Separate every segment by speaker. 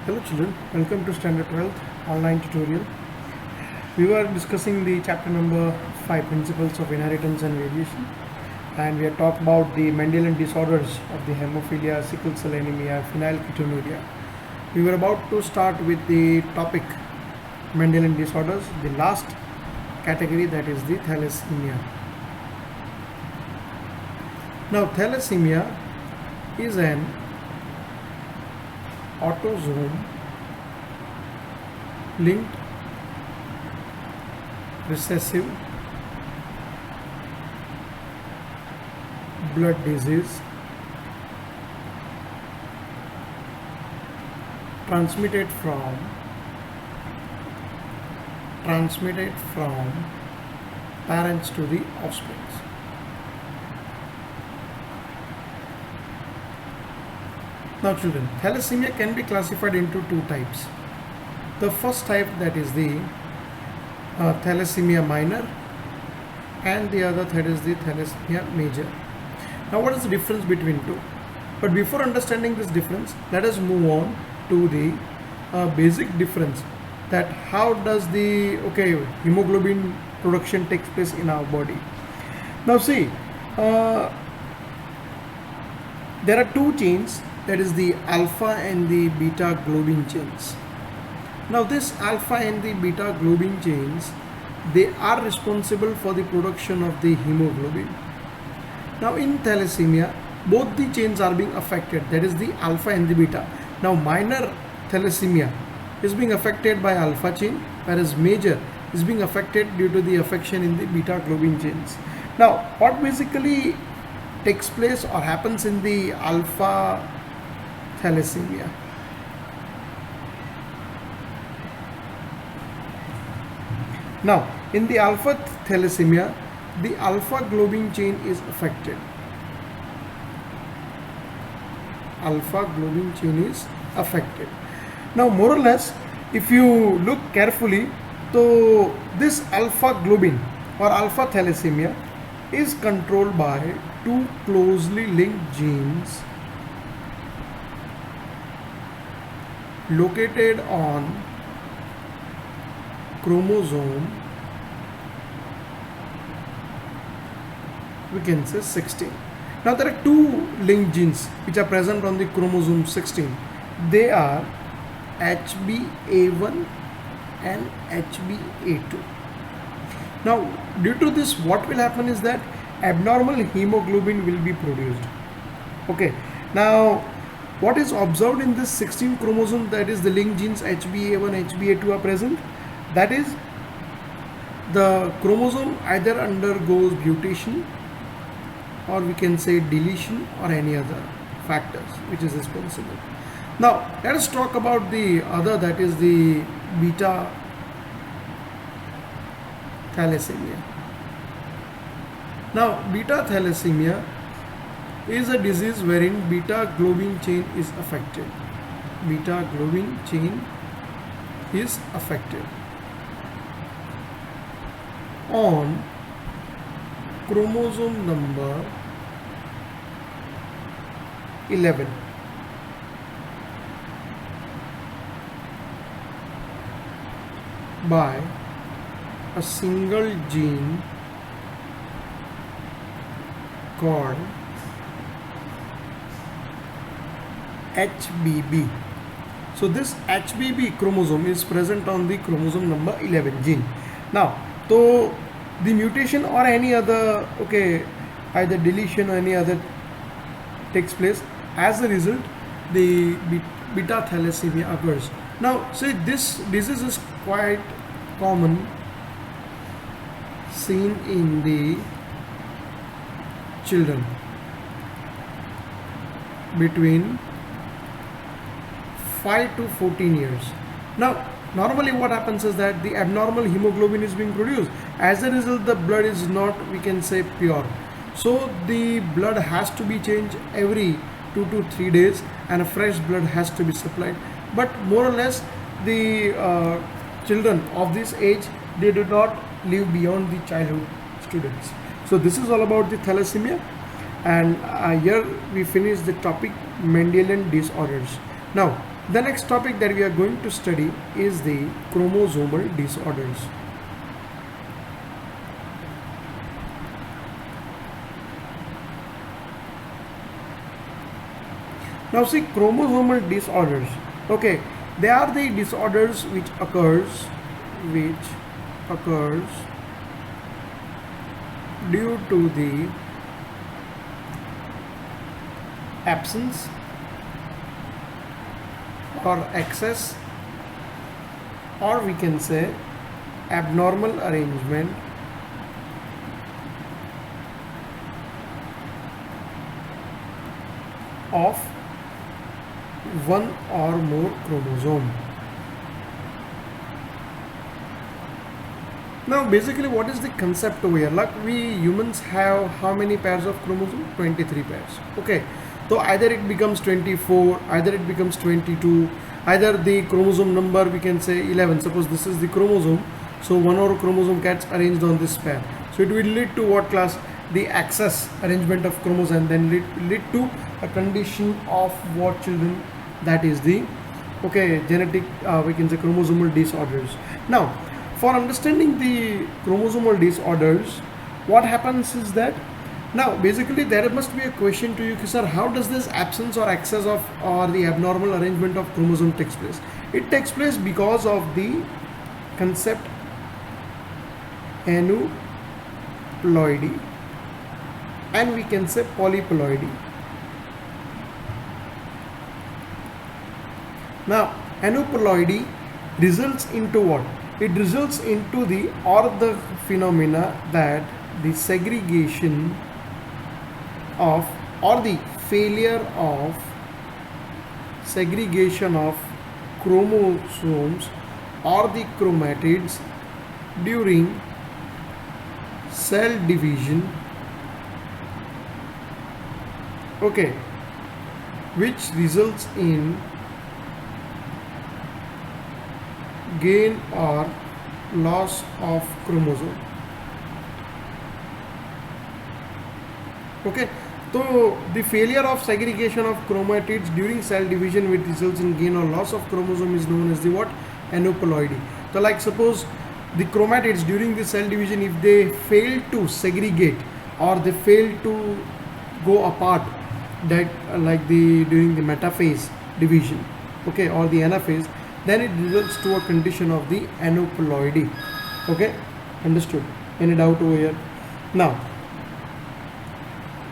Speaker 1: Hello children, welcome to Standard 12th online tutorial. We were discussing the chapter number 5 principles of inheritance and variation, and we had talked about the Mendelian disorders of the hemophilia, sickle cell anemia, phenylketonuria. We were about to start with the topic Mendelian disorders, the last category, that is the thalassemia. Now thalassemia is an autosome linked recessive blood disease transmitted from parents to the offspring. Now children, thalassemia can be classified into two types. The first type, that is the thalassemia minor, and the other that is the thalassemia major. Now what is the difference between two? But before understanding this difference, let us move on to the basic difference, that how does the hemoglobin production takes place in our body. Now see, there are two chains, that is the alpha and the beta globin chains. Now this alpha and the beta globin chains, they are responsible for the production of the hemoglobin. Now in thalassemia, both the chains are being affected, that is the alpha and the beta. Now minor thalassemia is being affected by alpha chain, whereas major is being affected due to the affection in the beta globin chains. Now what basically takes place or happens in the alpha thalassemia? Now in the alpha thalassemia, the alpha globin chain is affected. Alpha globin chain is affected. Now more or less, if you look carefully, so this alpha globin or alpha thalassemia is controlled by two closely linked genes located on chromosome, we can say 16. Now there are two linked genes which are present on the chromosome 16. They are HbA1 and HbA2. Now due to this, what will happen is that abnormal hemoglobin will be produced. Okay, now what is observed in this 16 chromosome, that is the linked genes HbA1, HbA2 are present, that is the chromosome either undergoes mutation, or we can say deletion, or any other factors which is responsible. Now let us talk about the other, that is the beta thalassemia. Now beta thalassemia is a disease wherein beta globin chain is affected. Beta globin chain is affected on chromosome number 11. By a single gene called HBB. So this HBB chromosome is present on the chromosome number 11 gene. Now, so the mutation or any other either deletion or any other takes place. As a result, the beta thalassemia occurs. Now say this disease is quite common, seen in the children between 5 to 14 years. Now normally what happens is that the abnormal hemoglobin is being produced. As a result, the blood is not, we can say, pure. So the blood has to be changed every 2 to 3 days, and a fresh blood has to be supplied. But more or less, the children of this age, they do not live beyond the childhood students. So this is all about the thalassemia, and here we finish the topic Mendelian disorders. Now The next topic that we are going to study is the chromosomal disorders. Now see, chromosomal disorders, okay, they are the disorders which occurs due to the absence or excess, or we can say abnormal arrangement of one or more chromosome. Now basically what is the concept over here? Like we humans have how many pairs of chromosomes? 23 pairs. Okay, so either it becomes 24, either it becomes 22, either the chromosome number we can say 11. Suppose this is the chromosome, so one or chromosome gets arranged on this pair, so it will lead to what class? The excess arrangement of chromosome, then lead to a condition of what, children? That is the genetic we can say chromosomal disorders. Now for understanding the chromosomal disorders, what happens is that now basically there must be a question to you, sir, how does this absence or excess of or the abnormal arrangement of chromosome takes place? It takes place because of the concept aneuploidy and we can say polyploidy. Now aneuploidy results into what? It results into the phenomena that the segregation of or the failure of segregation of chromosomes or the chromatids during cell division, which results in gain or loss of chromosome. So the failure of segregation of chromatids during cell division which results in gain or loss of chromosome is known as the what? Aneuploidy. So like suppose the chromatids during the cell division, if they fail to segregate or they fail to go apart, that like during the metaphase division, or the anaphase, then it results to a condition of the aneuploidy. Understood? Any doubt over here? Now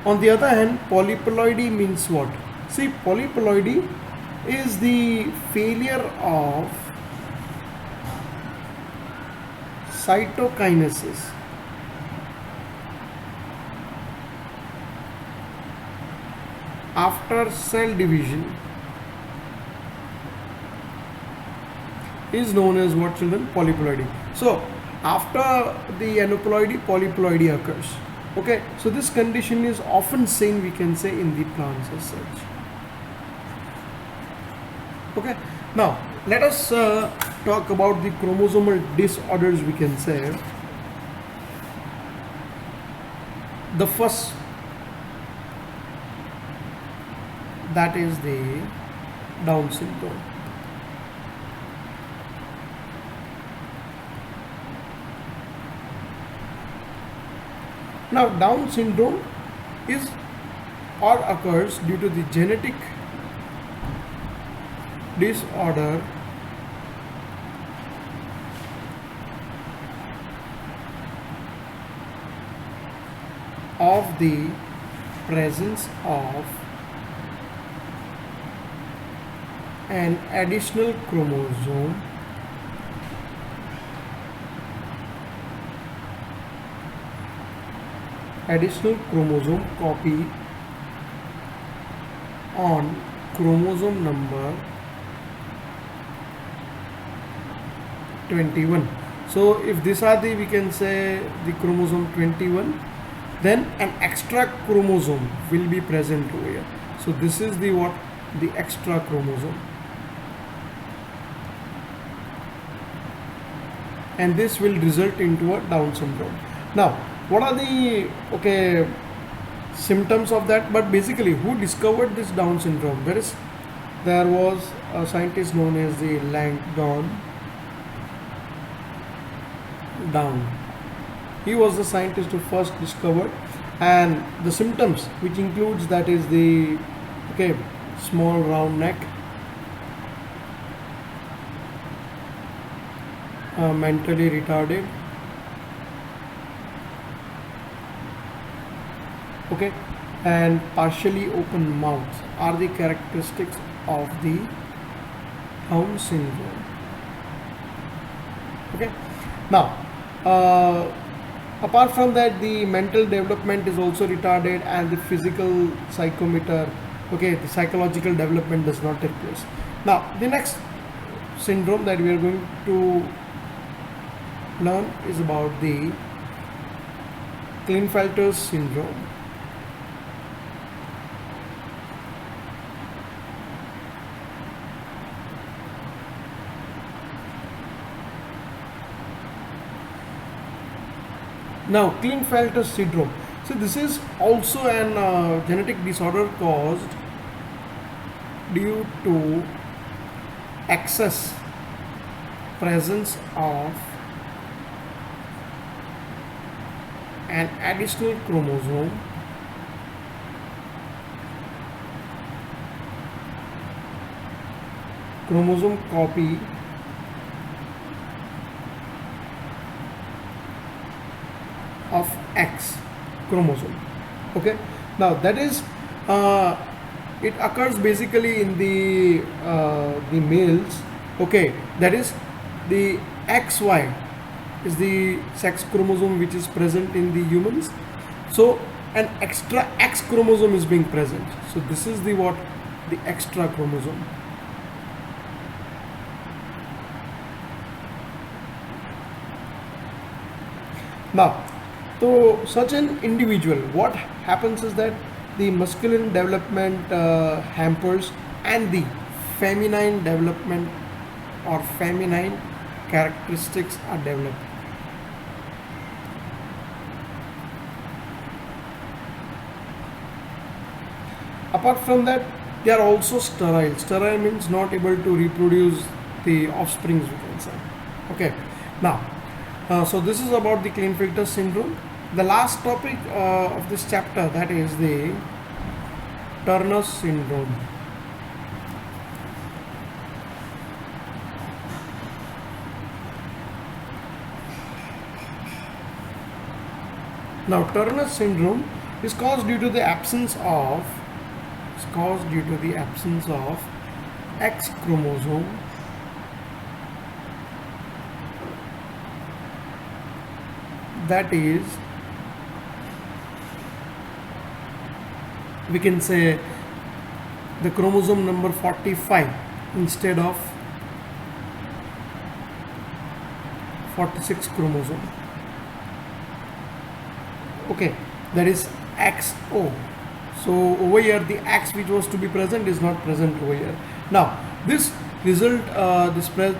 Speaker 1: on the other hand, polyploidy means what? See, polyploidy is the failure of cytokinesis after cell division is known as what, children? Polyploidy. So after the aneuploidy, polyploidy occurs. So this condition is often seen, we can say, in the plants as such. Now let us talk about the chromosomal disorders, we can say. The first, that is the Down syndrome. Now Down syndrome is or occurs due to the genetic disorder of the presence of an additional chromosome copy on chromosome number 21. So if these are the, we can say, the chromosome 21, then an extra chromosome will be present over here. So this is the what? The extra chromosome. And this will result into a Down syndrome. Now what are the symptoms of that? But basically, who discovered this Down syndrome? There is there was a scientist known as the Langdon Down. He was the scientist who first discovered, and the symptoms, which includes that is the small round neck, mentally retarded, and partially open mouth are the characteristics of the Down syndrome. Now, apart from that, the mental development is also retarded, and the physical psychometer, the psychological development does not take place. Now, the next syndrome that we are going to learn is about the Klinefelter syndrome. Now, Klinefelter syndrome. So this is also an genetic disorder caused due to excess presence of an additional chromosome copy of X chromosome. Now that is it occurs basically in the males. That is the XY is the sex chromosome which is present in the humans. So an extra X chromosome is being present. So this is the extra chromosome. Now, so such an individual, what happens is that the masculine development hampers, and the feminine development or feminine characteristics are developed. Apart from that, they are also sterile. Sterile means not able to reproduce the offspring, we can say. Now, so this is about the Klinefelter syndrome. The last topic of this chapter, that is the Turner syndrome. Now, Turner syndrome is caused due to the absence of X chromosome that is, we can say, the chromosome number 45 instead of 46 chromosome. That is XO. So over here the X which was to be present is not present over here. Now this result,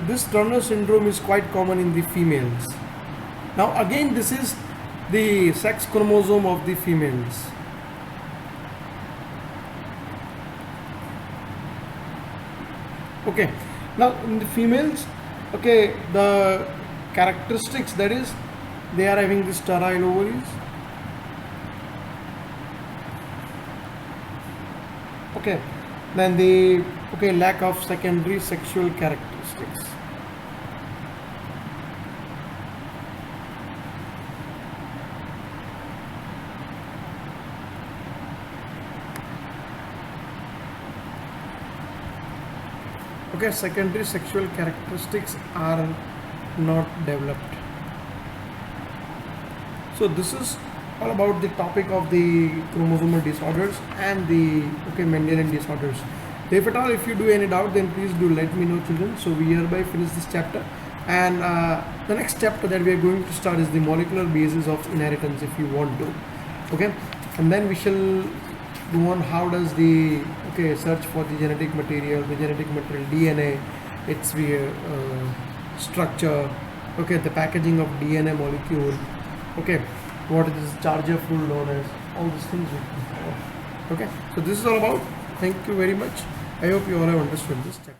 Speaker 1: this Turner syndrome is quite common in the females. Now again, this is the sex chromosome of the females. Now in the females, the characteristics, that is, they are having the sterile ovaries. Then the lack of secondary sexual characteristics. Secondary sexual characteristics are not developed. So this is all about the topic of the chromosomal disorders and the Mendelian disorders. If at all, if you do any doubt, then please do let me know, children. So we hereby finish this chapter, and the next chapter that we are going to start is the molecular basis of inheritance, if you want to. And then we shall go on how does the search for the genetic material, DNA, its structure, the packaging of DNA molecule, what is charger rule known as, all these things we can follow. So this is all about. Thank you very much. I hope you all have understood this.